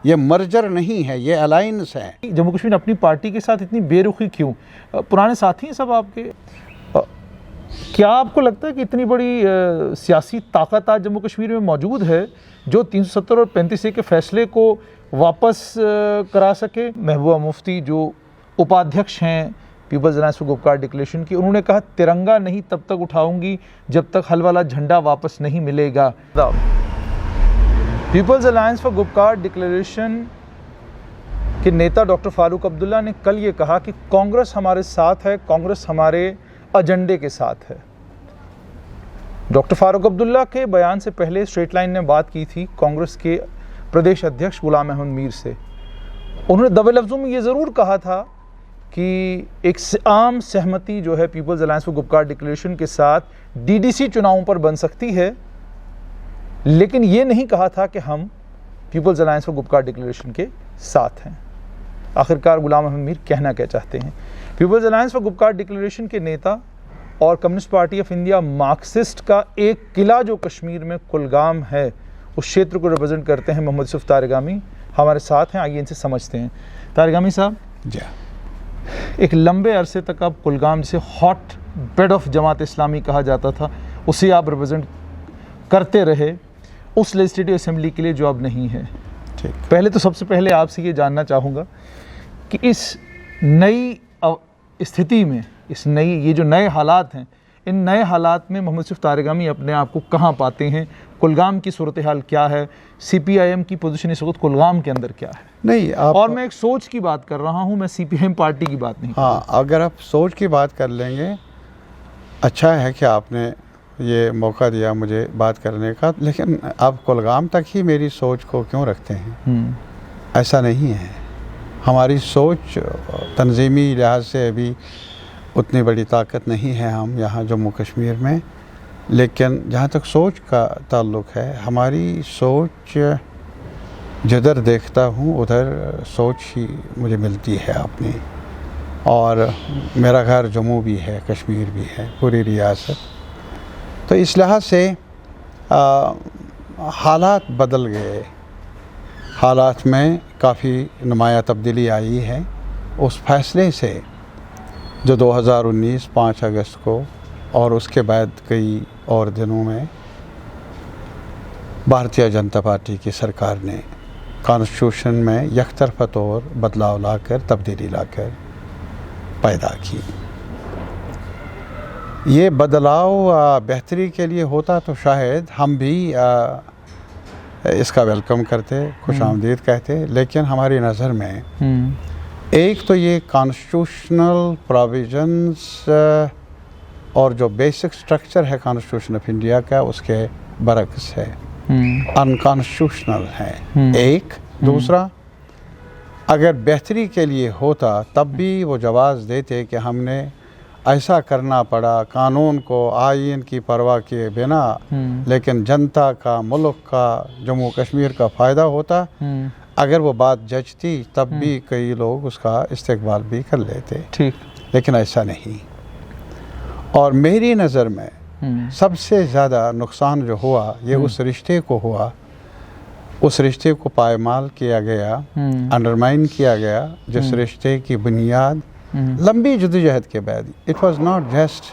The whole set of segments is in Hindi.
ये मर्जर नहीं है, ये अलायंस है। जम्मू कश्मीर अपनी पार्टी के साथ इतनी बेरुखी क्यों? पुराने साथी हैं सब आपके। क्या आपको लगता है कि इतनी बड़ी सियासी ताकत आज जम्मू कश्मीर में मौजूद है जो 370 और 35A के फैसले को वापस करा सके? महबूबा मुफ्ती जो उपाध्यक्ष हैं people's alliance for Gupkar declaration की, उन्होंने कहा तिरंगा नहीं तब तक उठाऊंगी जब तक हल वाला झंडा वापस नहीं मिलेगा। People's alliance for Gupkar declaration के नेता डॉक्टर फारूक अब्दुल्ला ने कल ये कहा कि कांग्रेस हमारे साथ है, कांग्रेस हमारे एजेंडे के साथ है। डॉक्टर फारूक अब्दुल्ला के बयान से पहले स्ट्रेट लाइन ने बात की थी कांग्रेस के प्रदेश अध्यक्ष गुलाम अहमद मीर से। उन्होंने दबे लफ्ज़ों में ये ज़रूर कहा था कि एक आम सहमति जो है people's alliance for Gupkar declaration के साथ डीडीसी चुनावों पर बन सकती है, लेकिन ये नहीं कहा था कि हम people's alliance for Gupkar declaration के साथ हैं। आखिरकार गुलाम अहमद मीर कहना क्या चाहते हैं? People's alliance for Gupkar declaration के नेता और communist party of India Marxist का एक किला जो कश्मीर में कुलगाम है, उस क्षेत्र को रिप्रेजेंट करते हैं मोहम्मद यूसुफ तारगामी, हमारे साथ हैं। आइए इनसे समझते हैं। तारगामी साहब जी, एक लंबे अरसे तक आप कुलगाम, जिसे hot bed of Jamaat Islami कहा जाता था, उसे आप रिप्रेजेंट करते रहे उस लेजिस्लेटिव असेंबली के लिए जो अब नहीं है। ठीक। पहले तो सबसे पहले आपसे ये जानना चाहूँगा कि इस नई स्थिति में, ये जो नए हालात हैं, इन नए हालात में मोहम्मद यूसुफ तारगामी अपने आप को कहाँ पाते हैं? कुलगाम की सूरत हाल क्या है? CPIM की पोजीशन इस वक्त कुलगाम के अंदर क्या है? नहीं, और मैं एक सोच की बात कर रहा हूँ, मैं CPIM पार्टी की बात नहीं। हाँ, अगर आप सोच की बात कर लेंगे, अच्छा है कि आपने ये मौका दिया मुझे बात करने का, लेकिन आप कुलगाम तक ही मेरी सोच को क्यों रखते हैं? ऐसा नहीं है। हमारी सोच तंजीमी लिहाज से अभी उतनी बड़ी ताकत नहीं है हम यहाँ जम्मू कश्मीर में, लेकिन जहाँ तक सोच का ताल्लुक़ है, हमारी सोच जिधर देखता हूँ उधर सोच ही मुझे मिलती है अपनी। और मेरा घर जम्मू भी है, कश्मीर भी है, पूरी रियासत। तो इस लिहाज से हालात बदल गए, हालात में काफ़ी नुमाया तब्दीली आई है उस फैसले से जो 2019 5 अगस्त को और उसके बाद कई और दिनों में भारतीय जनता पार्टी की सरकार ने कॉन्स्टिट्यूशन में यकतरफा तौर बदलाव लाकर, तब्दीली लाकर पैदा की। ये बदलाव बेहतरी के लिए होता तो शायद हम भी इसका वेलकम करते, खुशामदीद कहते, लेकिन हमारी नज़र में एक तो ये कॉन्स्टिट्यूशनल प्रोविजंस और जो बेसिक स्ट्रक्चर है कॉन्स्टिट्यूशन ऑफ इंडिया का, उसके बरक्स है, अनकॉन्स्टिट्यूशनल है। एक दूसरा, अगर बेहतरी के लिए होता तब भी वो जवाज़ देते कि हमने ऐसा करना पड़ा कानून को, आईन की परवाह किए बिना, लेकिन जनता का, मुल्क का, जम्मू कश्मीर का फ़ायदा होता। अगर वो बात जचती तब भी कई लोग उसका इस्तेक़बाल भी कर लेते। ठीक। लेकिन ऐसा नहीं। और मेरी नज़र में सबसे ज़्यादा नुकसान जो हुआ ये उस रिश्ते को हुआ, उस रिश्ते को पायमाल किया गया, अंडरमाइन किया गया, जिस रिश्ते की बुनियाद लंबी जद्दोजहद के बाद, इट वाज नॉट जस्ट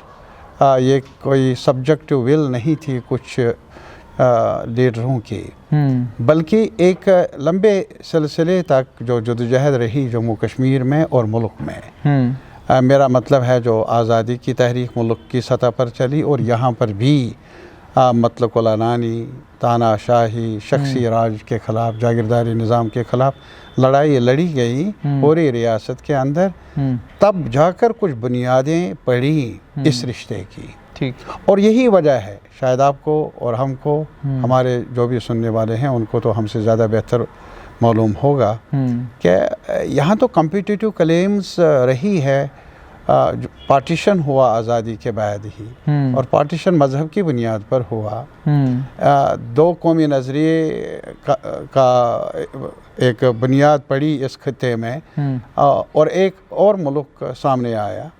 ये कोई सब्जेक्टिव विल नहीं थी कुछ लीडरों की, बल्कि एक लंबे सिलसिले तक जो जद्दोजहद रही जम्मू कश्मीर में और मुल्क में। मेरा मतलब है जो आज़ादी की तहरीक मुल्क की सतह पर चली और यहाँ पर भी मतलब कुलानानी, तानाशाही, शख्सी राज के ख़िलाफ़, जागीरदारी निज़ाम के ख़िलाफ़ लड़ाई लड़ी गई पूरी रियासत के अंदर, तब जाकर कुछ बुनियादें पड़ी इस रिश्ते की। ठीक। और यही वजह है, शायद आपको और हमको, हमारे जो भी सुनने वाले हैं उनको तो हमसे ज़्यादा बेहतर मालूम होगा कि यहाँ तो कम्पिटिटिव क्लेम्स रही है। पार्टीशन हुआ आज़ादी के बाद ही, और पार्टीशन मज़हब की बुनियाद पर हुआ। दो कौमी नज़रिए का एक बुनियाद पड़ी इस खित्ते में, और एक और मुल्क सामने आया।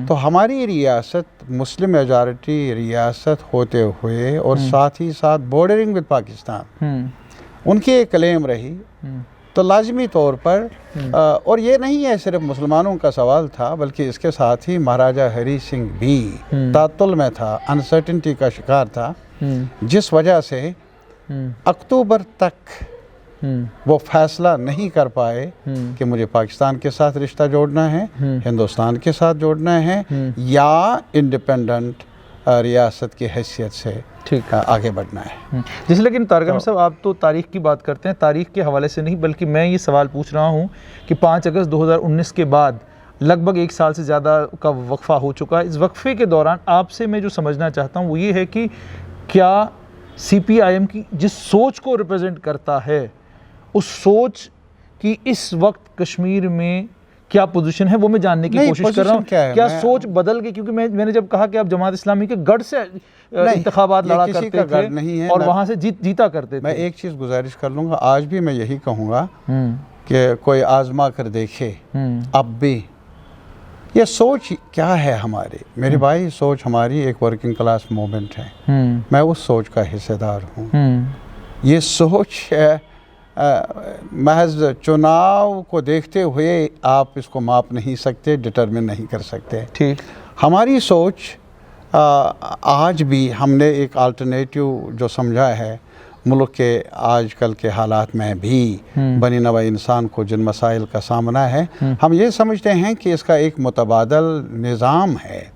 तो हमारी रियासत मुस्लिम मेजॉरिटी रियासत होते हुए और साथ ही साथ बॉर्डरिंग विद पाकिस्तान, उनकी एक क्लेम रही तो लाजमी तौर पर और ये नहीं है सिर्फ मुसलमानों का सवाल था, बल्कि इसके साथ ही महाराजा हरी सिंह भी तातुल में था, अनसर्टिनिटी का शिकार था, जिस वजह से अक्टूबर तक वो फैसला नहीं कर पाए कि मुझे पाकिस्तान के साथ रिश्ता जोड़ना है, हिंदुस्तान के साथ जोड़ना है, या इंडिपेंडेंट रियासत की हैसियत से ठीक आगे बढ़ना है। जैसे लेकिन तारिक अहमद साहब, आप तो तारीख की बात करते हैं, तारीख के हवाले से नहीं, बल्कि मैं ये सवाल पूछ रहा हूँ कि 5 अगस्त 2019 के बाद लगभग 1 साल से ज़्यादा का वक्फा हो चुका है। इस वक्फे के दौरान आपसे मैं जो समझना चाहता हूँ वो ये है कि क्या CPIM की जिस सोच को रिप्रेजेंट करता है, उस सोच की इस वक्त कश्मीर में क्या पोजीशन है, वो मैं जानने की कोशिश कर रहा हूँ। क्या सोच बदल गई? क्योंकि मैंने जब कहा कि आप जमात इस्लामी के गढ़ से इंतखाबात लड़ा करते थे नहीं है, और वहाँ से जीता करते थे। मैं एक चीज़ गुजारिश कर लूँगा, आज भी मैं यही कहूँगा कि कोई आजमा कर देखे अब भी ये सोच क्या है हमारी। मेरे भाई, सोच हमारी एक वर्किंग क्लास मूवमेंट है, मैं उस सोच का हिस्सेदार हूँ। ये सोच महज चुनाव को देखते हुए आप इसको माप नहीं सकते, डिटरमिन नहीं कर सकते। ठीक, हमारी सोच आज भी हमने एक अल्टरनेटिव जो समझा है मुल्क के आजकल के हालात में भी बनी नवा इंसान को जिन मसाइल का सामना है, हम ये समझते हैं कि इसका एक मुतबादल निज़ाम है,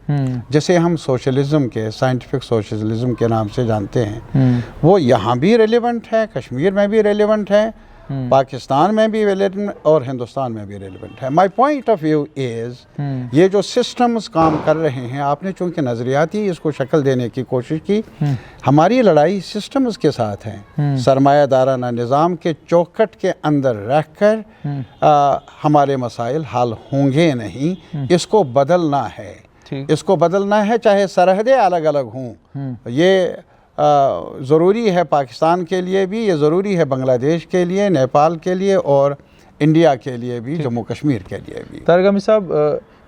जैसे हम सोशलिज़म के, साइंटिफिक सोशलिज़म के नाम से जानते हैं, वो यहाँ भी रेलेवेंट है, कश्मीर में भी रेलेवेंट है, पाकिस्तान में भी रेलेवेंट और हिंदुस्तान में भी रेलेवेंट है। My point of view is ये जो सिस्टम्स काम कर रहे हैं, आपने चूँकि नज़रियाती इसको शक्ल देने की कोशिश की, हमारी लड़ाई सिस्टम्स के साथ है। सरमायादाराना निज़ाम के चौखट के अंदर रह कर हमारे मसाइल हल होंगे नहीं, इसको बदलना है, इसको बदलना है, चाहे सरहदें अलग अलग हों। ये ज़रूरी है पाकिस्तान के लिए भी, ये ज़रूरी है बांग्लादेश के लिए, नेपाल के लिए और इंडिया के लिए भी, जम्मू कश्मीर के लिए भी। तारिक अहमद साहब,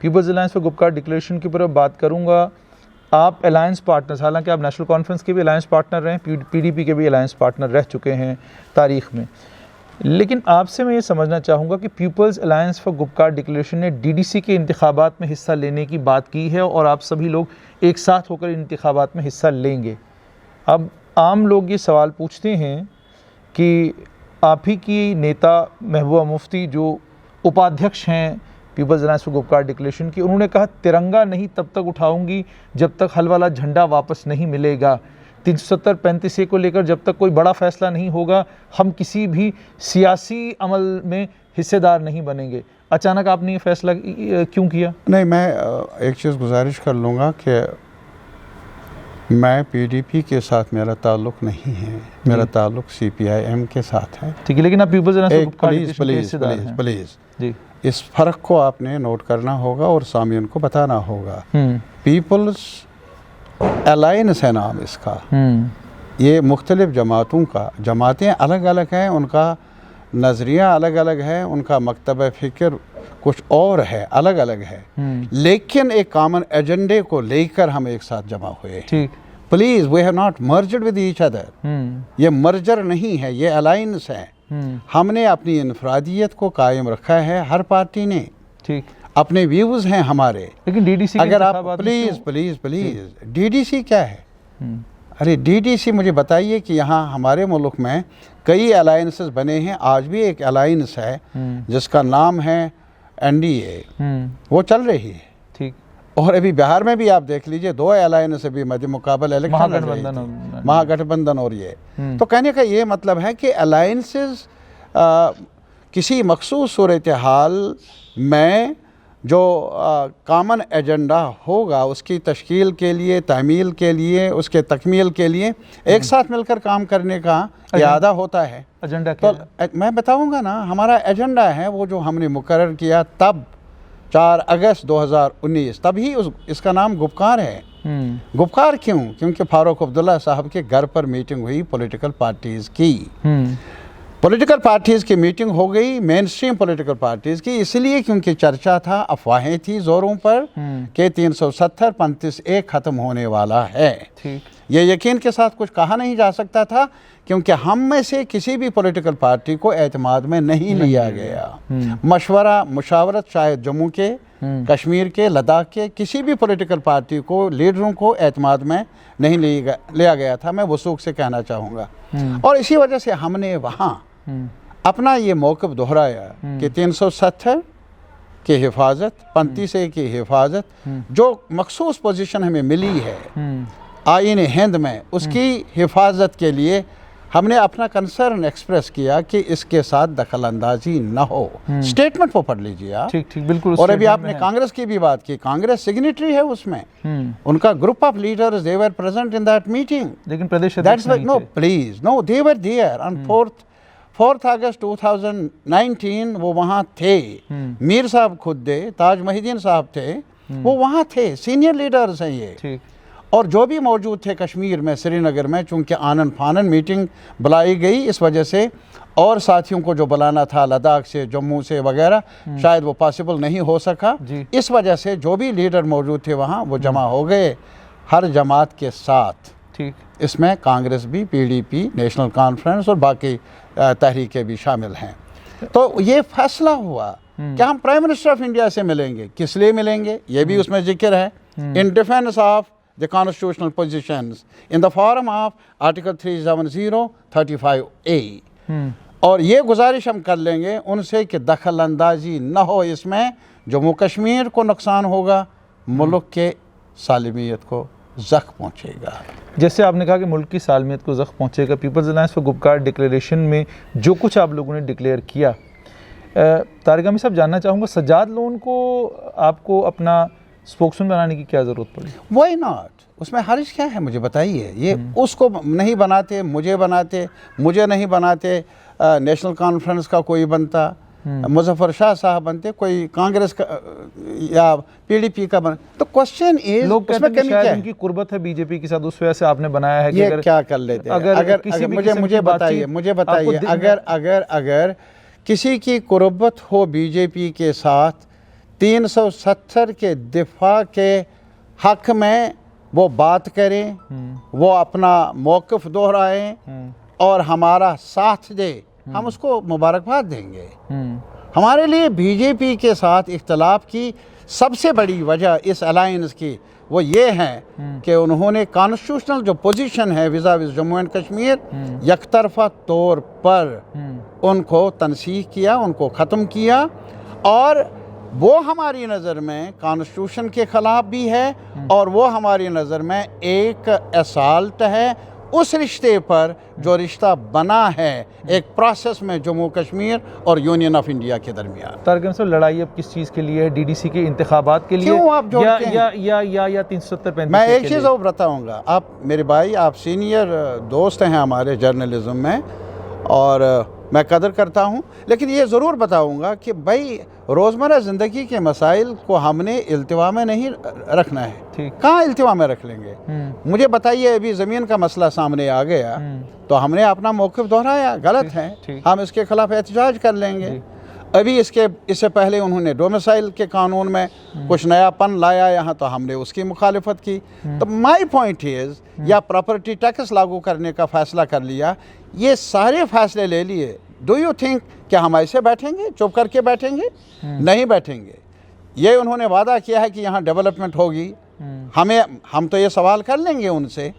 people's alliance for Gupkar declaration के ऊपर बात करूँगा। आप अलायंस पार्टनर्स, हालांकि आप नेशनल कॉन्फ्रेंस के भी अलायंस पार्टनर रहे, PDP के भी अलायंस पार्टनर रह चुके हैं तारीख़ में, लेकिन आपसे मैं ये समझना चाहूँगा कि people's alliance for Gupkar declaration ने DDC के इंतखाबात में हिस्सा लेने की बात की है और आप सभी लोग एक साथ होकर इंतखाबात में हिस्सा लेंगे। अब आम लोग ये सवाल पूछते हैं कि आप ही की नेता महबूबा मुफ्ती जो उपाध्यक्ष हैं people's alliance for Gupkar declaration की, उन्होंने कहा तिरंगा नहीं तब तक उठाऊंगी जब तक हल वाला झंडा वापस नहीं मिलेगा। 370-35A को लेकर जब तक कोई बड़ा फैसला नहीं होगा, हम किसी भी सियासी अमल में हिस्सेदार नहीं बनेंगे। अचानक आपने ये फैसला क्यों किया? नहीं, मैं एक चीज़ गुजारिश कर लूँगा कि मैं PDP के साथ मेरा ताल्लुक नहीं है, मेरा ताल्लुक CPIM के साथ है। ठीक है, लेकिन आप people's alliance for Gupkar declaration के हिस्सेदार हैं। प्लीज़ जी, इस फ़र्क को आपने नोट करना होगा और सामियन को बताना होगा। पीपल्स अलायंस है नाम इसका, ये मुख्तलिफ जमातों का, जमातें अलग अलग हैं, उनका नज़रिया अलग अलग है, उनका मकतब फ़िक्र कुछ और है, अलग अलग है, लेकिन एक कॉमन एजेंडे को लेकर हम एक साथ जमा हुए। ठीक, please, we have not merged with each other. ये मर्जर नहीं है, ये अलायंस है। हमने अपनी इनफरादियत को कायम रखा है, हर पार्टी ने। ठीक, अपने व्यूज़ हैं हमारे, लेकिन DDC अगर आप प्लीज़ DDC क्या है? अरे DDC मुझे बताइए कि यहाँ हमारे मुल्क में कई अलायंसेस बने हैं, आज भी एक अलायंस है जिसका नाम है NDA, वो चल रही है। ठीक, और अभी बिहार में भी आप देख लीजिए 2 अलायंस अभी मध्य मुकाबल इलेक्शन, महागठबंधन और ये। तो कहने का ये मतलब है कि अलायंसेस किसी मखसूस सूरत हाल में जो कॉमन एजेंडा होगा उसकी तश्कील के लिए, तामील के लिए, उसके तकमील के लिए एक साथ मिलकर काम करने का इरादा होता है। एजेंडा क्या है? मैं बताऊंगा ना, हमारा एजेंडा है वो जो हमने मुकर्रर किया तब 4 अगस्त 2019, तभी इसका नाम गुपकार है। गुपकार क्यों? क्योंकि फारूक अब्दुल्ला साहब के घर पर मीटिंग हुई पॉलिटिकल पार्टीज़ की। पॉलिटिकल पार्टीज़ की मीटिंग हो गई, मेन स्ट्रीम पॉलिटिकल पार्टीज़ की, इसलिए क्योंकि चर्चा था, अफवाहें थी ज़ोरों पर कि 370 35A ख़त्म होने वाला है। ठीक, ये यकीन के साथ कुछ कहा नहीं जा सकता था, क्योंकि हम में से किसी भी पॉलिटिकल पार्टी को एतमाद में नहीं लिया गया। मशवरा मुशावरत शायद जम्मू के, कश्मीर के, लद्दाख के किसी भी पॉलिटिकल पार्टी को, लीडरों को एतमाद में नहीं लिया गया था, मैं वसूख से कहना चाहूँगा। और इसी वजह से हमने वहाँ अपना ये मौक़िफ़ दोहराया कि 370 की हिफाजत, 35A की हिफाजत, जो मखसूस पोजीशन हमें मिली है आईन हिंद में, उसकी हिफाजत के लिए हमने अपना कंसर्न एक्सप्रेस किया कि इसके साथ दखल अंदाजी न हो। स्टेटमेंट वो पढ़ लीजिए आप। ठीक ठीक, बिल्कुल। और अभी आपने कांग्रेस की भी बात की, कांग्रेस सिग्नेटरी है उसमें, उनका group of leaders, they were present in that meeting, लेकिन प्रदेश अध्यक्ष नहीं नो थे। Please no, they were there on 4 August 2019 वो वहाँ थे। मीर साहब खुद थे, ताज महिदीन साहब थे, वो वहाँ थे, सीनियर लीडर्स हैं ये। ठीक, और जो भी मौजूद थे कश्मीर में, श्रीनगर में, चूंकि आनन फानन मीटिंग बुलाई गई, इस वजह से और साथियों को जो बुलाना था लद्दाख से, जम्मू से वगैरह, शायद वो पॉसिबल नहीं हो सका। इस वजह से जो भी लीडर मौजूद थे वहाँ वो जमा हो गए हर जमात के साथ। ठीक, इसमें कांग्रेस भी, PDP, नेशनल कॉन्फ्रेंस और बाकी तहरीकें भी शामिल हैं। तो ये फैसला हुआ कि हम प्राइम मिनिस्टर ऑफ इंडिया से मिलेंगे। किस लिए मिलेंगे ये भी उसमें जिक्र है, in defence of the constitutional positions in the form of Article 370 35A। और ये गुजारिश हम कर लेंगे उनसे कि दखल अंदाजी न हो इसमें, जम्मू कश्मीर को नुकसान होगा, मुल्क के सालमियत को ज़ख्म पहुँचेगा। जैसे आपने कहा कि मुल्क की सालमियत को ज़ख्म पहुँचेगा, people's alliance for Gupkar declaration में जो कुछ आप लोगों ने डिक्लेयर किया, तारिक अमीर साहब जानना चाहूँगा, सज्जाद लोन को आपको अपना स्पोक्समैन बनाने की क्या ज़रूरत पड़ी? वाई नॉट, उसमें हर्ज क्या है मुझे बताइए। ये उसको नहीं बनाते, मुझे बनाते, मुझे नहीं बनाते, नेशनल कॉन्फ्रेंस का कोई बनता, मुजफ्फर शाह साहब बनते, कोई कांग्रेस का या PDP का बन। तो क्वेश्चन इज, लोग कहते हैं कि शायद उनकी कुर्बत है बीजेपी के साथ, उस वजह से आपने बनाया है कि ये क्या कर लेते हैं? अगर मुझे बताइए अगर किसी की कुर्बत हो बीजेपी के साथ, 370 के दिफा के हक में वो बात करें, वो अपना मौक़िफ़ दोहराएं और हमारा साथ दे, हम उसको मुबारकबाद देंगे। हमारे लिए बीजेपी के साथ इख्तलाफ की सबसे बड़ी वजह इस अलायंस की वो ये है कि उन्होंने कॉन्स्टिट्यूशनल जो पोजीशन है vis-a-vis Jammu and Kashmir, यकतरफा तौर पर उनको तनसीह किया, उनको ख़त्म किया, और वो हमारी नज़र में कॉन्स्टिट्यूशन के ख़िलाफ़ भी है, और वो हमारी नज़र में एक असाल्ट है उस रिश्ते पर जो रिश्ता बना है एक प्रोसेस में जम्मू कश्मीर और यूनियन ऑफ इंडिया के दरमियान। तारिक अमीर साहब, लड़ाई अब किस चीज़ के लिए है? DDC के इंतखाबात के लिए, क्यों आप जोड़ते हैं? या 370 मैं एक चीज़ और बताऊंगा, आप मेरे भाई, आप सीनियर दोस्त हैं हमारे जर्नलिज्म में और मैं कदर करता हूं, लेकिन ये ज़रूर बताऊंगा कि भाई रोज़मर्रा ज़िंदगी के मसाइल को हमने इल्तिवा में नहीं रखना है। कहाँ इल्तिवा में रख लेंगे? मुझे बताइए, अभी ज़मीन का मसला सामने आ गया तो हमने अपना मौक़िफ़ दोहराया, गलत है, हम इसके ख़िलाफ़ एहतजाज कर लेंगे। अभी इससे पहले उन्होंने डोमिसाइल के कानून में कुछ नयापन लाया यहाँ, तो हमने उसकी मुखालिफत की। तो माई पॉइंट इज़, या प्रॉपर्टी टैक्स लागू करने का फ़ैसला कर लिया, ये सारे फैसले ले लिए, डू यू थिंक कि हम ऐसे बैठेंगे, चुप करके बैठेंगे? नहीं बैठेंगे। ये उन्होंने वादा किया है कि यहाँ डेवलपमेंट होगी, हम तो ये सवाल कर लेंगे उनसे,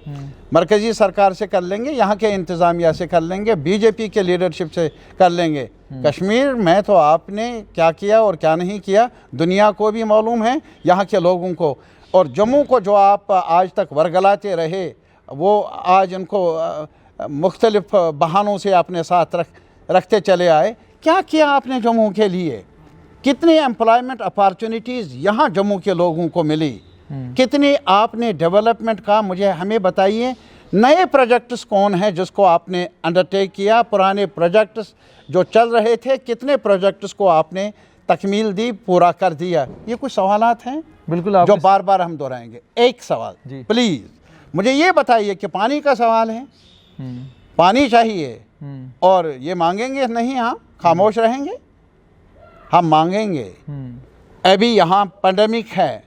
मरकज़ी सरकार से कर लेंगे, यहाँ के इंतज़ामिया से कर लेंगे, बीजेपी के लीडरशिप से कर लेंगे। कश्मीर में तो आपने क्या किया और क्या नहीं किया दुनिया को भी मालूम है, यहाँ के लोगों को। और जम्मू को जो आप आज तक वरगलाते रहे, वो आज उनको मुख्तलिफ बहानों से अपने साथ रखते चले आए। क्या किया आपने जम्मू के लिए? कितनी एम्प्लॉयमेंट अपॉर्चुनिटीज़ यहाँ जम्मू के लोगों को मिली? कितनी आपने डेवलपमेंट का, मुझे हमें बताइए, नए प्रोजेक्ट्स कौन है जिसको आपने अंडरटेक किया? पुराने प्रोजेक्ट्स जो चल रहे थे, कितने प्रोजेक्ट्स को आपने तकमील दी, पूरा कर दिया? ये कुछ सवालात हैं बिल्कुल जो बार बार हम दोहराएंगे। एक सवाल प्लीज़ मुझे ये बताइए कि पानी का सवाल है, पानी चाहिए, और ये मांगेंगे नहीं, हम खामोश रहेंगे? हम मांगेंगे। अभी यहाँ पैंडेमिक है,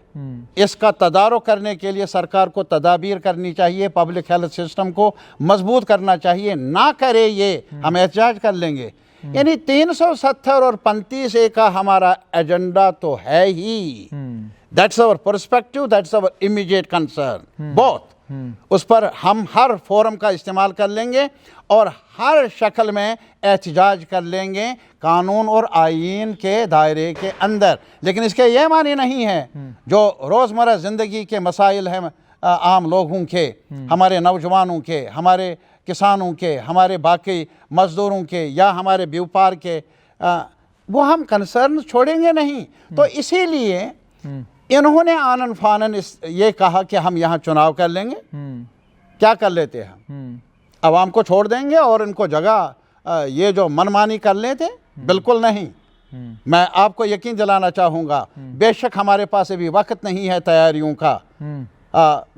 इसका तदारुक करने के लिए सरकार को तदाबीर करनी चाहिए, पब्लिक हेल्थ सिस्टम को मजबूत करना चाहिए। ना करे ये, हम एहतजाज कर लेंगे। यानी 370 और 35A का हमारा एजेंडा तो है ही। That's our perspective, that's our immediate concern both. उस पर हम हर फोरम का इस्तेमाल कर लेंगे और हर शक्ल में एहतजाज कर लेंगे कानून और आईन के दायरे के अंदर। लेकिन इसके ये मानी नहीं है जो रोज़मर्रा ज़िंदगी के मसाइल हैं आम लोगों के, हमारे नौजवानों के, हमारे किसानों के, हमारे बाकी मज़दूरों के या हमारे व्यापार के, वो हम कंसर्न छोड़ेंगे नहीं। तो इसीलिए इन्होंने आनन फानन ये कहा कि हम यहाँ चुनाव कर लेंगे। क्या कर लेते हम? आवाम को छोड़ देंगे और इनको जगह ये जो मनमानी कर लेते? बिल्कुल नहीं। मैं आपको यकीन दिलाना चाहूँगा, बेशक हमारे पास अभी वक्त नहीं है तैयारियों का,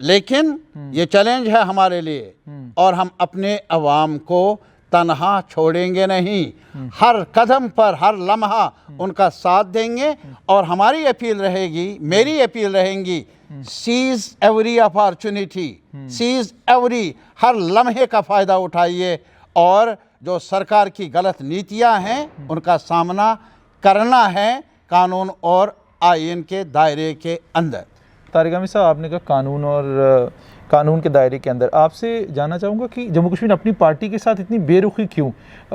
लेकिन ये चैलेंज है हमारे लिए और हम अपने अवाम को तनहा छोड़ेंगे नहीं। हर कदम पर, हर लम्हा उनका साथ देंगे और हमारी अपील रहेगी, मेरी अपील रहेगी, seize every opportunity, seize every, हर लम्हे का फ़ायदा उठाइए और जो सरकार की गलत नीतियां हैं उनका सामना करना है कानून और आईन के दायरे के अंदर। तारिक अहमद साहब, आपने कहा कानून और कानून के दायरे के अंदर। आपसे जानना चाहूँगा कि जम्मू कश्मीर अपनी पार्टी के साथ इतनी बेरुखी क्यों?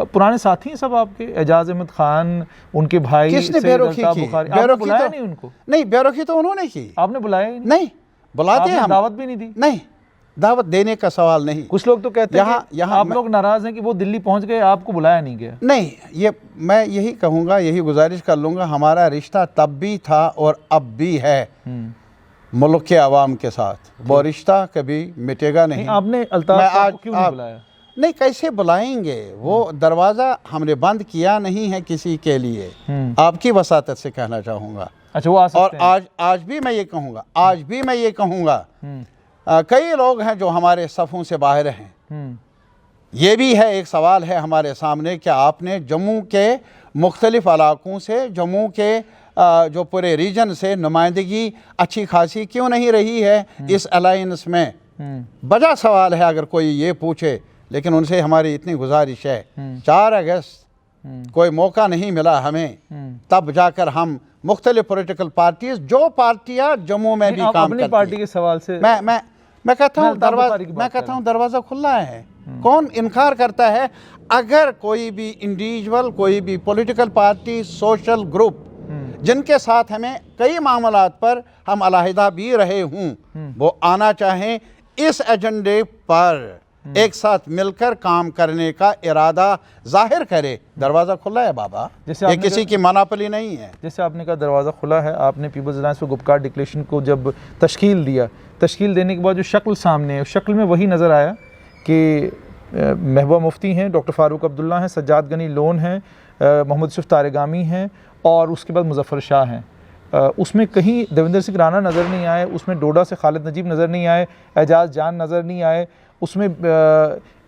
पुराने साथी हैं सब आपके, एजाज अहमद खान, उनके भाई, किसने बेरुखी की? आपने बुलाया नहीं उनको? नहीं, बेरुखी तो उन्होंने की। आपने बुलाया ही नहीं? बुलाते हैं हम, दावत भी नहीं दी? नहीं, दावत देने का सवाल नहीं। कुछ लोग तो कहते हैं कि आप लोग नाराज हैं कि वो दिल्ली पहुंच गए, आपको बुलाया नहीं गया। नहीं, ये मैं यही कहूँगा, यही गुजारिश कर लूँगा, हमारा रिश्ता तब भी था और अब भी है मुल्क के आवाम के साथ। वो रिश्ता कभी मिटेगा नहीं। आपने अल्ताफ साहब को क्यों नहीं बुलाया? नहीं, कैसे बुलाएंगे? वो दरवाज़ा हमने बंद किया नहीं है किसी के लिए। आपकी वसातत से कहना चाहूँगा। अच्छा, वो आ सकते हैं। और आज भी मैं ये कहूँगा, कई लोग हैं जो हमारे सफ़ों से बाहर हैं। ये भी है, एक सवाल है हमारे सामने कि आपने जम्मू के मुख्तलिफ इलाकों से, जम्मू के जो पूरे रीजन से नुमाइंदगी अच्छी खासी क्यों नहीं रही है इस अलायंस में? बड़ा सवाल है अगर कोई ये पूछे। लेकिन उनसे हमारी इतनी गुजारिश है, 4 अगस्त कोई मौका नहीं मिला हमें, तब जाकर हम मुख्तलिफ पॉलिटिकल पार्टीज, जो पार्टियां जम्मू में भी काम करती हैं, पार्टी के सवाल से मैं कहता हूँ दरवाज़ा खुला है। कौन इनकार करता है? अगर कोई भी इंडिविजुअल, कोई भी पॉलिटिकल पार्टी, सोशल ग्रुप जिनके साथ हमें कई मामलात पर हम अलहदा भी रहे हूँ, वो आना चाहें, इस एजेंडे पर एक साथ मिलकर काम करने का इरादा जाहिर करे, दरवाज़ा खुला है बाबा। ये किसी की मनापली नहीं है। जैसे आपने कहा दरवाज़ा खुला है, आपने people's alliance for Gupkar declaration को जब तश्कील दिया, तश्कील देने के बाद जो शक्ल सामने है, उस शक्ल में वही नज़र आया कि महबूबा मुफ्ती हैं, डॉक्टर फ़ारूक अब्दुल्ला हैं, सज्जाद गनी लोन हैं, मोहम्मद यूसुफ तारेगामी हैं और उसके बाद मुजफ्फर शाह हैं। उसमें कहीं देवेंद्र सिंह राणा नज़र नहीं आए, उसमें डोडा से खालिद नजीब नज़र नहीं आए, एजाज जान नज़र नहीं आए, उसमें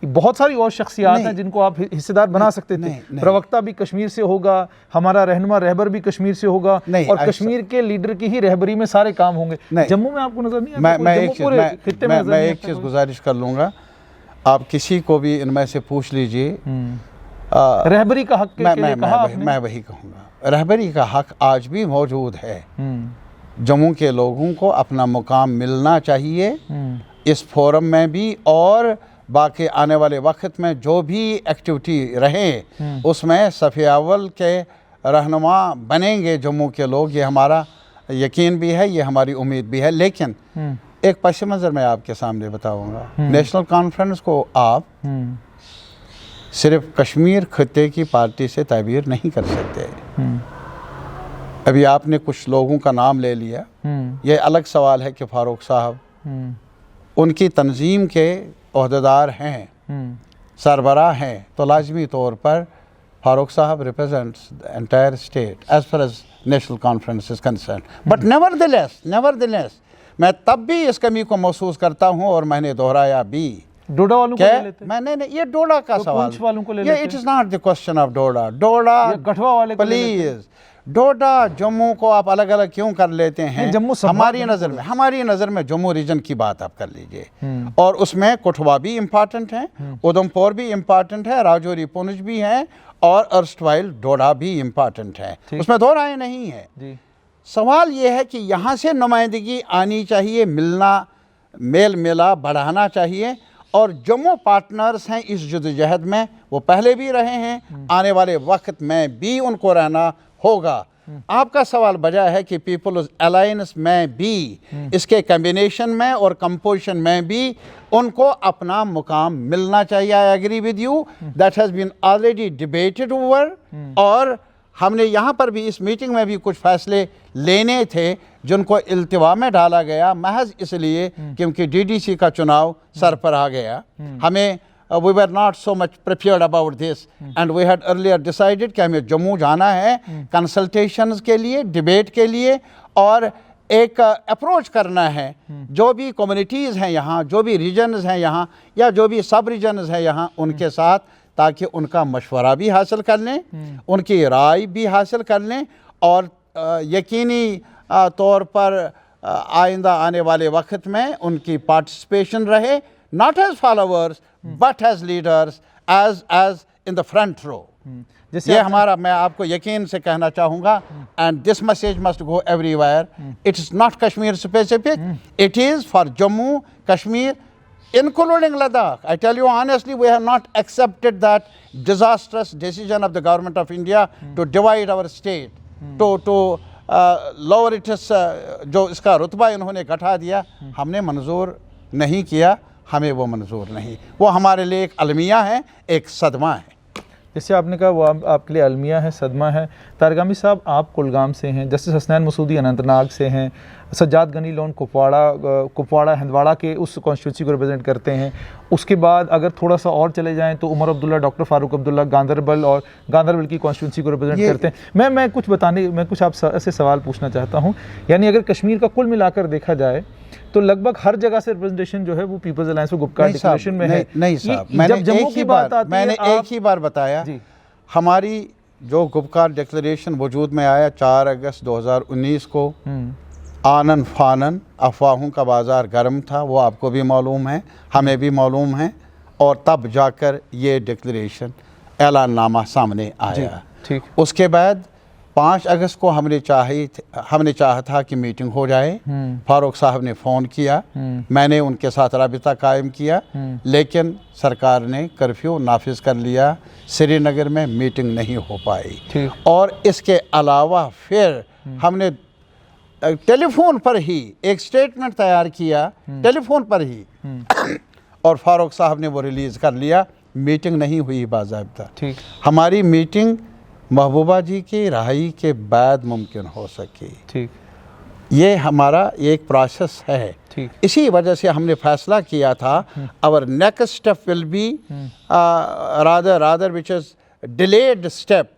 बहुत सारी और शख्सियात हैं जिनको आप हिस्सेदार बना सकते थे। प्रवक्ता भी कश्मीर से होगा, हमारा रहनुमा रहबर भी कश्मीर से होगा और कश्मीर के लीडर की ही रहबरी में सारे काम होंगे। जम्मू में आपको नज़र नहीं आता? मैं एक चीज़ गुजारिश कर लूँगा, आप किसी को भी इनमें से पूछ लीजिए, रहबरी का हक के लिए कहा आपने? मैं वही कहूँगा, रहबरी का हक आज भी मौजूद है। जम्मू के लोगों को अपना मुकाम मिलना चाहिए इस फोरम में भी, और बाकी आने वाले वक्त में जो भी एक्टिविटी रहे उसमें सफ़े अव्वल के रहनुमा बनेंगे जम्मू के लोग। ये हमारा यकीन भी है, ये हमारी उम्मीद भी है। लेकिन एक पस मंज़र मैं आपके सामने बताऊंगा, नेशनल कॉन्फ्रेंस को आप सिर्फ कश्मीर खत्ते की पार्टी से ताबीर नहीं कर सकते। अभी आपने कुछ लोगों का नाम ले लिया, ये अलग सवाल है कि फ़ारूक साहब उनकी तंजीम के ओहदेदार हैं, सरबराह हैं, तो लाजमी तौर पर फ़ारूक साहब represents the entire state as far as National Conference is concern. But nevertheless मैं तब भी इस कमी को महसूस करता हूँ और मैंने दोहराया भी डोडा वालों को ले लेते, मैंने नहीं, ये डोडा का तो सवाल, पुंछ वालों को ले ये लेते, it is not the question of Doda, Doda Gadhwa वाले को ले लेते। प्लीज, डोडा जम्मू को आप अलग अलग क्यों कर लेते हैं? जम्मू हमारी नज़र में जम्मू रीजन की बात आप कर लीजिए, और उसमें कठुआ भी इम्पॉर्टेंट है, उधमपुर भी इम्पॉर्टेंट है, राजौरी पुंछ भी है, और अर्स्टवाइल डोडा भी इम्पॉर्टेंट है, उसमें दो राय नहीं है जी। सवाल ये है कि यहाँ से नुमाइंदगी आनी चाहिए, मिलना, मेल मिला बढ़ाना चाहिए, और जम्मू पार्टनर्स हैं इस जद्दोजहद में, वो पहले भी रहे हैं, आने वाले वक्त में भी उनको रहना होगा। आपका सवाल बजा है कि पीपल्स अलायंस में भी, इसके कम्बिनेशन में और कंपोजिशन में भी उनको अपना मुकाम मिलना चाहिए। I agree with you, that has been already debated over, और हमने यहाँ पर भी इस मीटिंग में भी कुछ फैसले लेने थे जिनको इल्तिवा में डाला गया महज इसलिए क्योंकि डीडीसी का चुनाव सर पर आ गया। हमें we were not so much prepared about this and we had earlier decided कि हमें जम्मू जाना है कंसल्टेशंस के लिए, डिबेट के लिए, और एक अप्रोच करना है जो भी कम्युनिटीज़ हैं यहाँ, जो भी रीजन्स हैं यहाँ, या जो भी सब रीजन्स हैं यहाँ, उनके साथ, ताकि उनका मशवरा भी हासिल कर लें, उनकी राय भी हासिल कर लें, और यकीनी तौर पर आइंदा आने वाले वक्त में उनकी पार्टिसिपेशन रहे, not as followers but as leaders, as in the front row। ये हमारा, मैं आपको यकीन से कहना चाहूँगा, and this message must go everywhere, it is not Kashmir specific, it is for Jammu, Kashmir, including Ladakh। I tell you honestly, we have not accepted that disastrous decision of the government of India to divide our state, to lower it, जो इसका रुतबा इन्होंने घटा दिया, हमने मंजूर नहीं किया, हमें वो मंजूर नहीं, वो हमारे लिए एक अलमिया है, एक सदमा है। जैसे आपने कहा वो आपके लिए अलमिया है, सदमा है। तारगामी साहब, आप कुलगाम से हैं, जस्टिस हसनैन मसूदी अनंतनाग से हैं, सज्जाद गनी लोन कुपवाड़ा हंदवाड़ा के उस कॉन्स्टिट्यूंसी को रिप्रेजेंट करते हैं। उसके बाद अगर थोड़ा सा और चले जाएं तो उमर अब्दुल्ला, डॉक्टर फारूक अब्दुल्ला गांधरबल की कॉन्स्टिट्यूंसी को रिप्रेजेंट करते हैं। मैं कुछ आप ऐसे सवाल पूछना चाहता हूँ, यानी अगर कश्मीर का कुल मिलाकर देखा जाए तो लगभग हर जगह से रिप्रेजेंटेशन जो है वो पीपल्स अलायंस और गुपकार डिक्लेरेशन में है। नहीं साहब, मैंने एक ही बार बताया, हमारी जो गुपकार डिक्लेरेशन वजूद में आया 4 अगस्त 2019 को, आनन फानन अफवाहों का बाज़ार गर्म था, वो आपको भी मालूम है, हमें भी मालूम है, और तब जाकर ये डिक्लेरेशन ऐलाननामा सामने आया। ठीक। उसके बाद 5 अगस्त को हमने चाहा था कि मीटिंग हो जाए, फारूक साहब ने फ़ोन किया, मैंने उनके साथ राबिता कायम किया, लेकिन सरकार ने कर्फ्यू नाफिज कर लिया, श्रीनगर में मीटिंग नहीं हो पाई। और इसके अलावा फिर हमने टेलीफोन पर ही एक स्टेटमेंट तैयार किया, टेलीफोन पर ही, और फारूक साहब ने वो रिलीज़ कर लिया, मीटिंग नहीं हुई बाज़ाब्ता। हमारी मीटिंग महबूबा जी की रहाई के बाद मुमकिन हो सकी। ठीक, ये हमारा एक प्रोसेस है। ठीक, इसी वजह से हमने फैसला किया था our next step will be rather which is delayed step,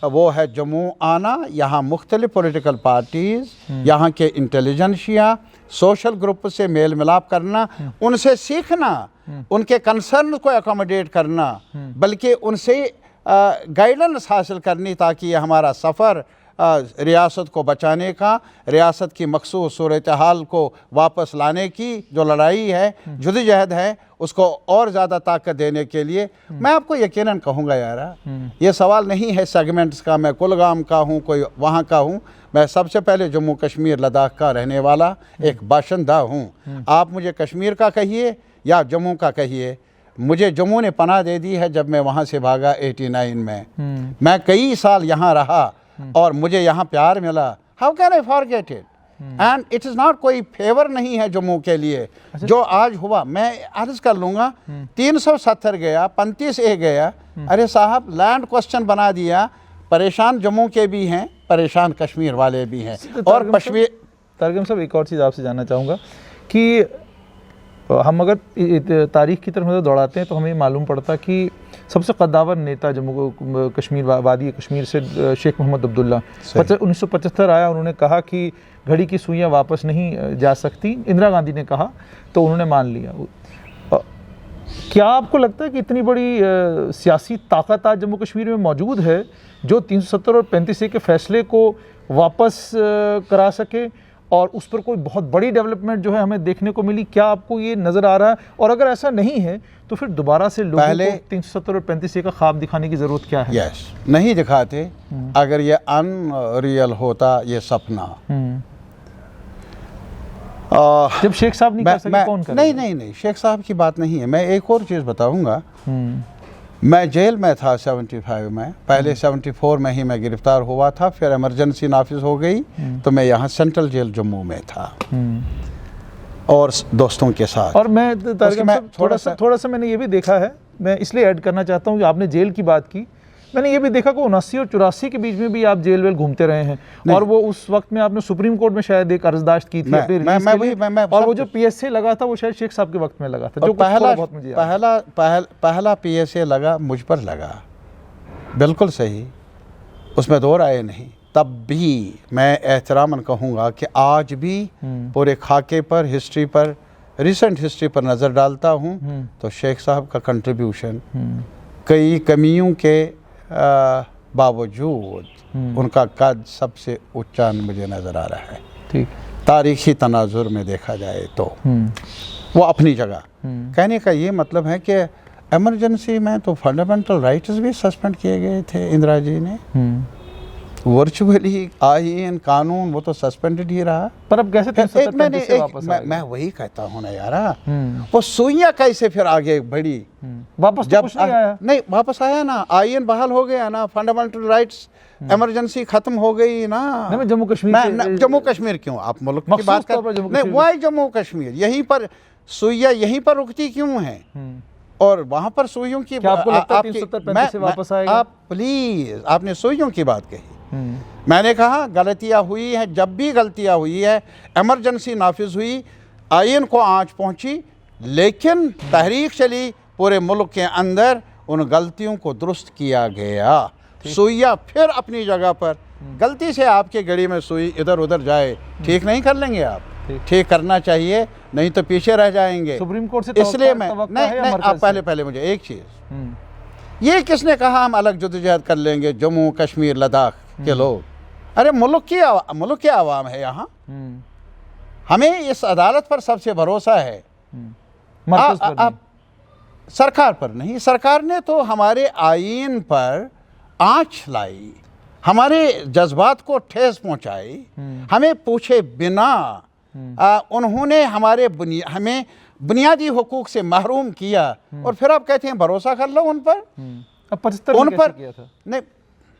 वो है जम्मू आना, यहाँ मुख्तलिफ पॉलिटिकल पार्टीज़, यहाँ के इंटेलिजेंशिया, सोशल ग्रुप से मेल मिलाप करना, उनसे सीखना, उनके कंसर्न को अकोमोडेट करना, बल्कि उनसे गाइडेंस हासिल करनी, ताकि ये हमारा सफ़र रियासत को बचाने का, रियासत की मखसूस सूरत हाल को वापस लाने की जो लड़ाई है, जद्दोजहद है, उसको और ज़्यादा ताकत देने के लिए। मैं आपको यकीनन कहूँगा यार, ये सवाल नहीं है सेगमेंट्स का, मैं कुलगाम का हूँ, कोई वहाँ का हूँ, मैं सबसे पहले जम्मू कश्मीर लद्दाख का रहने वाला एक बाशिंदा हूँ। आप मुझे कश्मीर का कहिए या जम्मू का कहिए, मुझे जम्मू ने पनाह दे दी है जब मैं वहाँ से भागा 89 में। मैं कई साल यहाँ रहा और मुझे यहाँ प्यार मिला। How can I forget it? And it is not, कोई फेवर नहीं है जम्मू के लिए जो आज हुआ। मैं अर्ज कर लूँगा 370 गया, 35 ए गया, अरे साहब लैंड क्वेश्चन बना दिया। परेशान जम्मू के भी हैं, परेशान कश्मीर वाले भी हैं। और कश्मीर, तारगम साहब एक और चीज़ आपसे जानना चाहूँगा कि हम अगर तारीख़ की तरफ दौड़ाते हैं तो हमें मालूम पड़ता कि सबसे कद्दावर नेता जम्मू कश्मीर वादी कश्मीर से शेख मोहम्मद अब्दुल्ला 1975 आया। उन्होंने कहा कि घड़ी की सुइयाँ वापस नहीं जा सकती, इंदिरा गांधी ने कहा तो उन्होंने मान लिया। क्या आपको लगता है कि इतनी बड़ी सियासी ताकत आज जम्मू कश्मीर में मौजूद है जो 370 और 35A के फैसले को वापस करा सके और उस पर कोई बहुत बड़ी डेवलपमेंट जो है हमें देखने को मिली? क्या आपको ये नज़र आ रहा है? और अगर ऐसा नहीं है तो फिर दोबारा से लोगों को 370 और 35A का ख्वाब दिखाने की ज़रूरत क्या है? यस, नहीं दिखाते। अगर ये अनरियल होता, ये सपना, जब शेख साहब नहीं कर सके कौन करेगा? नहीं, शेख साहब की बात नहीं है। मैं एक और चीज़ बताऊंगा। मैं जेल में था 75 में, पहले 74 में ही मैं गिरफ्तार हुआ था, फिर इमरजेंसी नाफिज हो गई तो मैं यहाँ सेंट्रल जेल जम्मू में था और दोस्तों के साथ। और मैं थोड़ा सा मैंने ये भी देखा है, मैं इसलिए ऐड करना चाहता हूँ कि आपने जेल की बात की, मैंने ये भी देखा कि 79 और 84 के बीच में भी आप जेल वेल घूमते रहे हैं और वो उस वक्त में आपने सुप्रीम कोर्ट में शायद एक अर्जदाश्त की थी अपनी रिलीज के लिए, और वो जो PSA लगा था वो शायद शेख साहब के वक्त में लगा था, जो पहला PSA लगा मुझ पर लगा, बिल्कुल सही, उसमें दो राय नहीं। तब भी मैं एहतरामन कहूँगा कि आज भी पूरे खाके पर, हिस्ट्री पर, रिसेंट हिस्ट्री पर नज़र डालता हूँ तो शेख साहब का कंट्रीब्यूशन कई कमियों के बावजूद उनका कद सबसे ऊंचा मुझे नज़र आ रहा है। ठीक, तारीखी तनाजुर में देखा जाए तो वो अपनी जगह। कहने का ये मतलब है कि इमरजेंसी में तो फंडामेंटल राइट्स भी सस्पेंड किए गए थे इंदिरा जी ने, वर्चुअली आईन कानून वो तो सस्पेंडेड ही रहा। पर अब कैसे मैं वही कहता हूँ ना यार, वो सुइयां कैसे फिर आगे बढ़ी? वापस जब कुछ नहीं आया। नहीं, वापस आया ना, आईन बहाल हो गया ना, फंडामेंटल राइट्स, इमरजेंसी खत्म हो गई ना। मैं जम्मू कश्मीर, जम्मू कश्मीर क्यों आप मुल्क की बात कर? नहीं, वाई जम्मू कश्मीर, यहीं पर सुइया यहीं पर रुकती क्यों है? और वहां पर सुइयों की वापस आएगा? आप प्लीज, आपने सुइयों की बात कही, मैंने कहा गलतियां हुई हैं, जब भी गलतियां हुई है, इमरजेंसी नाफिज हुई, आईन को आंच पहुंची, लेकिन तहरीक चली पूरे मुल्क के अंदर, उन गलतियों को दुरुस्त किया गया। सुइया फिर अपनी जगह पर, गलती से आपके गड़ी में सुई इधर उधर जाए, ठीक नहीं कर लेंगे आप, ठीक करना चाहिए, नहीं तो पीछे रह जाएंगे। सुप्रीम कोर्ट से इसलिए मैं नहीं, आप पहले मुझे एक चीज़, ये किसने कहा हम अलग जदोजहद कर लेंगे जम्मू कश्मीर लद्दाख के लोग? अरे मुल्क की आवाम है यहाँ, हमें इस अदालत पर सबसे भरोसा है, आप सरकार पर नहीं। सरकार ने तो हमारे आईन पर आंच लाई, हमारे जज्बात को ठेस पहुंचाई, हमें पूछे बिना उन्होंने हमें बुनियादी हुकूक से महरूम किया, और फिर आप कहते हैं भरोसा कर लो उन पर। अब 75 में किया था? नहीं,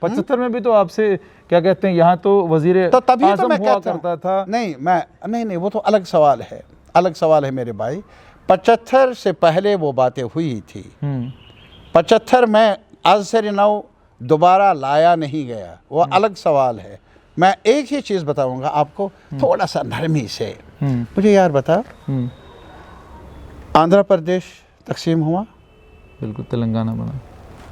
75 में भी तो आपसे क्या कहते हैं, यहाँ तो वजीर तो तभी तो मैं हुआ करता था। नहीं, वो तो अलग सवाल है मेरे भाई। 75 से पहले वो बातें हुई थी, 75 में आज से नौ दोबारा लाया नहीं गया, वो अलग सवाल है। मैं एक ही चीज़ बताऊंगा आपको थोड़ा सा नरमी से, मुझे यार बता, आंध्र प्रदेश तकसीम हुआ, बिल्कुल, तेलंगाना बना,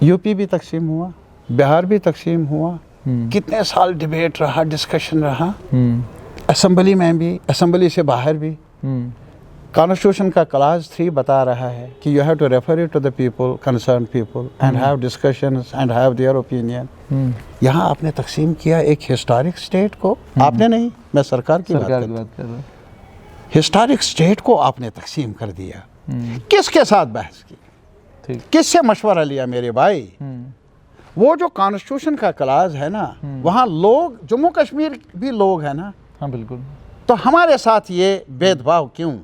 यूपी भी तकसीम हुआ, बिहार भी तकसीम हुआ, कितने साल डिबेट रहा, डिस्कशन रहा, असेंबली में भी, असेंबली से बाहर भी। कॉन्स्टिट्यूशन का क्लास 3 बता रहा है कि you have to refer it to the people, concern people, and have discussions and have their opinion. यहाँ आपने तकसीम किया एक हिस्टोरिक स्टेट को, आपने नहीं, मैं सरकार की बात कर रहा हूँ, हिस्टोरिक स्टेट को आपने तकसीम कर दिया। किसके साथ बहस की, किससे मशवरा लिया मेरे भाई? वो जो कॉन्स्टिट्यूशन का क्लास है ना, वहाँ लोग, जम्मू कश्मीर भी लोग हैं ना। हाँ बिल्कुल। तो हमारे साथ ये भेदभाव क्यों?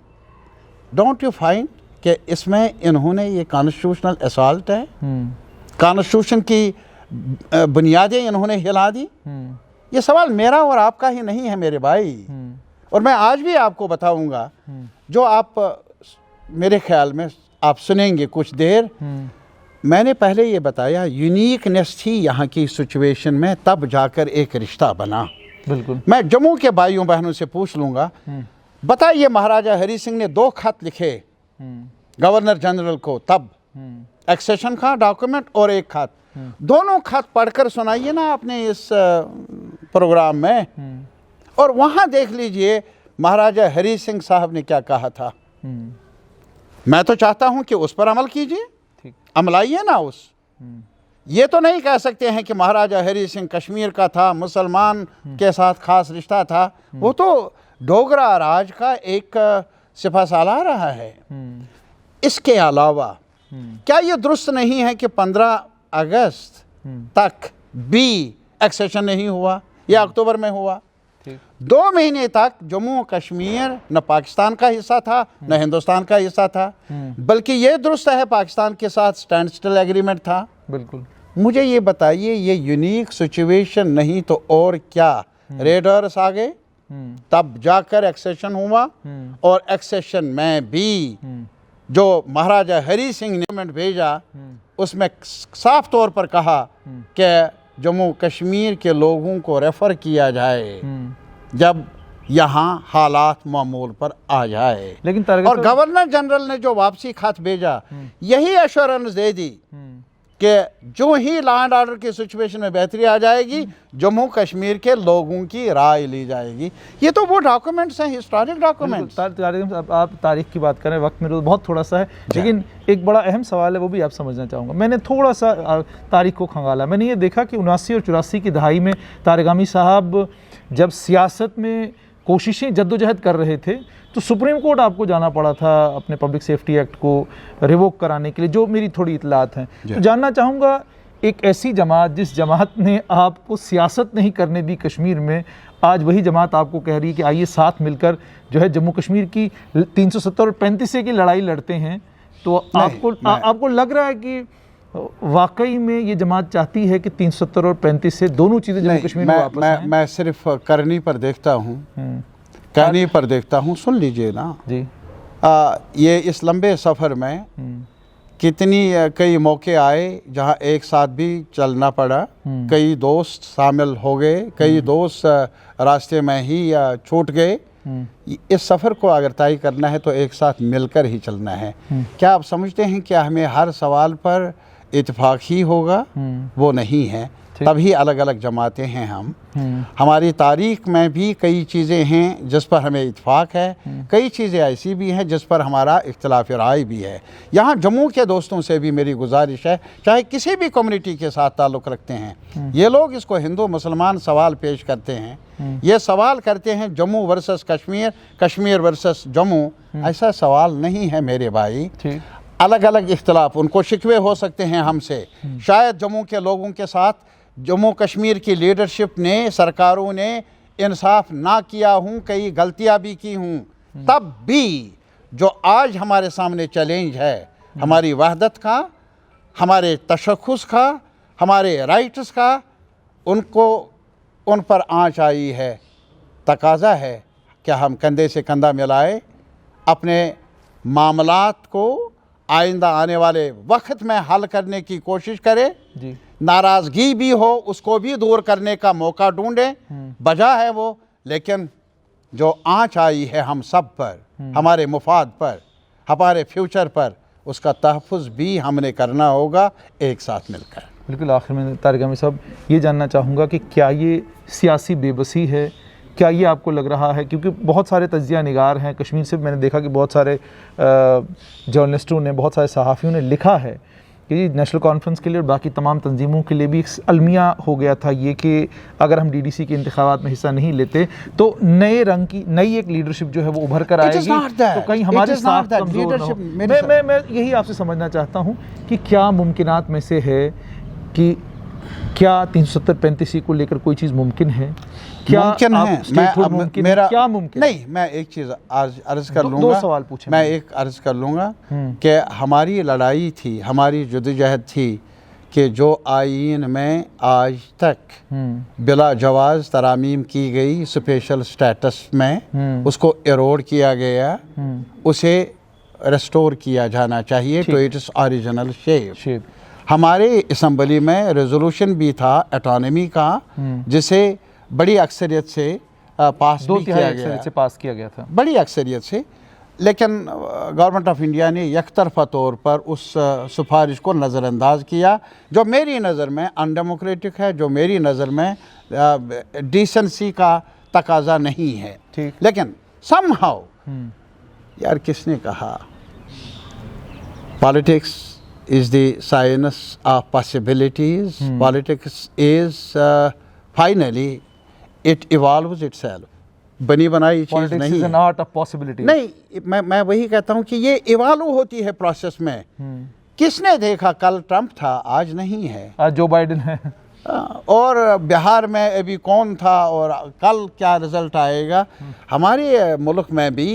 डोंट यू फाइंड कि इसमें इन्होंने ये कॉन्स्टिट्यूशनल असॉल्ट है, कॉन्स्टिट्यूशन की बुनियादें इन्होंने हिला दी। ये सवाल मेरा और आपका ही नहीं है मेरे भाई, और मैं आज भी आपको बताऊंगा, जो आप मेरे ख्याल में आप सुनेंगे कुछ देर। मैंने पहले ये बताया, यूनिकनेस थी यहाँ की सिचुएशन में, तब जाकर एक रिश्ता बना। बिल्कुल। मैं जम्मू के भाइयों बहनों से पूछ लूँगा, बताइए महाराजा हरी सिंह ने 2 खत लिखे गवर्नर जनरल को, तब एक्सेशन का डॉक्यूमेंट और एक खत, दोनों खत पढ़कर सुनाइए ना आपने इस प्रोग्राम में, और वहाँ देख लीजिए महाराजा हरी सिंह साहब ने क्या कहा था। मैं तो चाहता हूं कि उस पर अमल कीजिए, ठीक। अमलाइए ना उस। ये तो नहीं कह सकते हैं कि महाराजा हरि सिंह कश्मीर का था, मुसलमान के साथ खास रिश्ता था। वो तो डोगरा राज का एक सिपह सालार रहा है। इसके अलावा क्या ये दुरुस्त नहीं है कि 15 अगस्त तक भी एक्सेशन नहीं हुआ, या अक्टूबर में हुआ? 2 महीने तक जम्मू कश्मीर न पाकिस्तान का हिस्सा था न हिंदुस्तान का हिस्सा था, बल्कि ये दुरुस्त है पाकिस्तान के साथ स्टैंड स्टिल एग्रीमेंट था। बिल्कुल। मुझे ये बताइए, ये यूनिक सिचुएशन नहीं तो और क्या? रेडर्स आ गए, तब जाकर एक्सेशन हुआ, और एक्सेशन में भी जो महाराजा हरि सिंह ने भेजा उसमें साफ तौर पर कहा कि जम्मू कश्मीर के लोगों को रेफ़र किया जाए जब यहाँ हालात मामूल पर आ जाए। लेकिन और गवर्नर जनरल ने जो वापसी खत भेजा, यही एश्योरेंस दे दी कि जो ही लॉ एंड ऑर्डर की सिचुएशन में बेहतरी आ जाएगी, जम्मू कश्मीर के लोगों की राय ली जाएगी। ये तो वो डॉक्यूमेंट्स हैं, हिस्टोरिक डॉक्यूमेंट्स। आप तारीख की बात करें, वक्त मेरे बहुत थोड़ा सा है, लेकिन एक बड़ा अहम सवाल है, वो भी आप समझना चाहूँगा। मैंने थोड़ा सा तारीख को खंगाला, मैंने ये देखा कि 79 और 84 की दहाई में तारगामी साहब जब सियासत में कोशिशें जद्दोजहद कर रहे थे, तो सुप्रीम कोर्ट आपको जाना पड़ा था अपने पब्लिक सेफ्टी एक्ट को रिवोक कराने के लिए, जो मेरी थोड़ी इतलात हैं। तो जानना चाहूँगा, एक ऐसी जमात जिस जमात ने आपको सियासत नहीं करने दी कश्मीर में, आज वही जमात आपको कह रही है कि आइए साथ मिलकर जो है जम्मू कश्मीर की 370 और 35 की लड़ाई लड़ते हैं, तो आपको लग रहा है कि वाकई में ये जमात चाहती है कि 370 और 35 से दोनों चीज़ें जम्मू कश्मीर में वापस आएं? मैं सिर्फ करनी पर देखता हूँ, कहनी पर देखता हूँ। सुन लीजिए ना जी, ये इस लंबे सफ़र में कई मौके आए जहाँ एक साथ भी चलना पड़ा, कई दोस्त शामिल हो गए, कई दोस्त रास्ते में ही छूट गए। इस सफ़र को अगर तय करना है तो एक साथ मिलकर ही चलना है। क्या आप समझते हैं कि हमें हर सवाल पर इत्तेफाक ही होगा? वो नहीं है, तभी अलग अलग जमातें हैं हम। हमारी तारीख में भी कई चीज़ें हैं जिस पर हमें इत्तेफाक है, कई चीज़ें ऐसी भी हैं जिस पर हमारा इख्तिलाफ राय भी है। यहाँ जम्मू के दोस्तों से भी मेरी गुजारिश है, चाहे किसी भी कम्युनिटी के साथ ताल्लुक़ रखते हैं, ये लोग इसको हिंदू मुसलमान सवाल पेश करते हैं, ये सवाल करते हैं जम्मू वर्सेस कश्मीर, कश्मीर वर्सेस जम्मू। ऐसा सवाल नहीं है मेरे भाई। अलग अलग इख्तिलाफ, उनको शिकवे हो सकते हैं हमसे, शायद जम्मू के लोगों के साथ जम्मू कश्मीर की लीडरशिप ने, सरकारों ने इंसाफ ना किया हूँ, कई गलतियाँ भी की हूँ, तब भी जो आज हमारे सामने चैलेंज है, हमारी वहदत का, हमारे तशख़्ख़ुस का, हमारे राइट्स का, उन पर आँच आई है। तकाज़ा है कि हम कंधे से कंधा मिलाए, अपने मामलात को आइंदा आने वाले वक्त में हल करने की कोशिश करें जी। नाराज़गी भी हो उसको भी दूर करने का मौका ढूंढें, वजह है वो, लेकिन जो आँच आई है हम सब पर, हमारे मुफाद पर, हमारे फ्यूचर पर, उसका तहफ़्फ़ुज़ भी हमने करना होगा एक साथ मिलकर। बिल्कुल। आखिर में तारगामी साहब, ये जानना चाहूँगा कि क्या ये सियासी बेबसी है? क्या ये आपको लग रहा है, क्योंकि बहुत सारे तज्ज़िया निगार हैं कश्मीर से, मैंने देखा कि बहुत सारे जर्नलिस्टों ने, बहुत सारे सहाफ़ियों ने लिखा है कि नेशनल कॉन्फ्रेंस के लिए और बाकी तमाम तंजीमों के लिए भी एक अलमिया हो गया था ये कि अगर हम DDC के इंतखाबात में हिस्सा नहीं लेते तो नए रंग की नई एक लीडरशिप जो है वो उभर कर आएगी, तो कहीं हमारे साथ कमज़ोर न हो। मैं यही आपसे समझना चाहता हूँ कि क्या मुमकिनात में से है कि क्या 370-35 को लेकर कोई चीज़ मुमकिन है? क्या मुमकिन है? मेरा क्या मुमकिन नहीं, मैं एक चीज़ अर्ज़ कर लूँगा। 2 सवाल पूछे। मैं एक अर्ज़ कर लूँगा कि हमारी लड़ाई थी, हमारी जद्दोजहद थी कि जो आईन में आज तक बिला जवाज़ तरामीम की गई, स्पेशल स्टेटस में उसको एरोड किया गया, उसे रेस्टोर किया जाना चाहिए टू इट्स ओरिजिनल शेप। हमारे असम्बली में रेजोल्यूशन भी था ऑटोनॉमी का, जिसे बड़ी अक्सरियत से पास किया गया था, बड़ी अक्सरियत से। लेकिन गवर्नमेंट ऑफ इंडिया ने यकतरफा तौर पर उस सिफारिश को नज़रअंदाज किया, जो मेरी नज़र में अनडेमोक्रेटिक है, जो मेरी नज़र में डिसेंसी का तकाजा नहीं है। लेकिन समहाउ यार, किसने कहा Politics is the science of possibilities. Politics is finally it evolves itself. बनी बनाई चीज़ Politics नहीं is an है। art of possibility. नहीं, मैं वही कहता हूँ कि ये इवॉल्व होती है प्रोसेस में। किसने देखा कल ट्रम्प था, आज नहीं है। आज जो बाइडेन है। और बिहार में अभी कौन था और कल क्या रिज़ल्ट आएगा। हमारे मुल्क में भी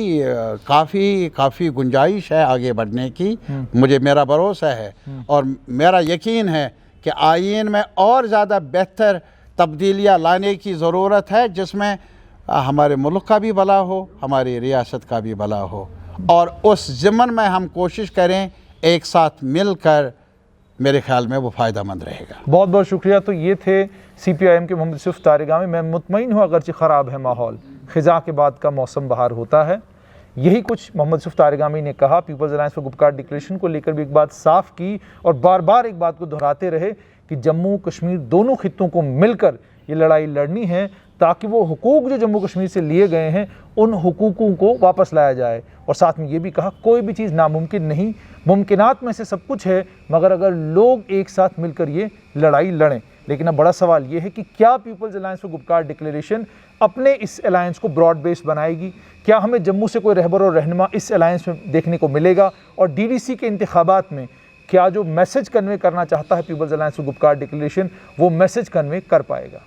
काफ़ी गुंजाइश है आगे बढ़ने की। मेरा भरोसा है और मेरा यकीन है कि आईन में और ज़्यादा बेहतर तब्दीलियाँ लाने की ज़रूरत है, जिसमें हमारे मुल्क का भी भला हो, हमारी रियासत का भी भला हो, और उस ज़िम्मन में हम कोशिश करें एक साथ मिलकर। मेरे ख्याल में वो फ़ायदेमंद रहेगा। बहुत बहुत शुक्रिया। तो ये थे CPIM के मोहम्मद यूसुफ तारिगामी। मैं मुतमईन हूँ, अगरचे ख़राब है माहौल, ख़िज़ा के बाद का मौसम बहार होता है। यही कुछ मोहम्मद यूसुफ तारिगामी ने कहा। People's alliance for Gupkar declaration को लेकर भी एक बात साफ की और बार बार एक बात को दोहराते रहे कि जम्मू कश्मीर दोनों खित्तों को मिलकर ये लड़ाई लड़नी है, ताकि वो हुकूक जो जम्मू कश्मीर से लिए गए हैं उन हुकूकों को वापस लाया जाए। और साथ में ये भी कहा कोई भी चीज़ नामुमकिन नहीं, मुमकिनात में से सब कुछ है, मगर अगर लोग एक साथ मिलकर ये लड़ाई लड़ें। लेकिन अब बड़ा सवाल ये है कि क्या people's alliance for Gupkar declaration अपने इस अलायंस को ब्रॉड बेस्ड बनाएगी? क्या हमें जम्मू से कोई रहबर और रहनुमा इस अलायंस में देखने को मिलेगा? और DDC के इंतखाबात में क्या जो मैसेज कन्वे करना चाहता है people's alliance for Gupkar declaration, वो मैसेज कन्वे कर पाएगा?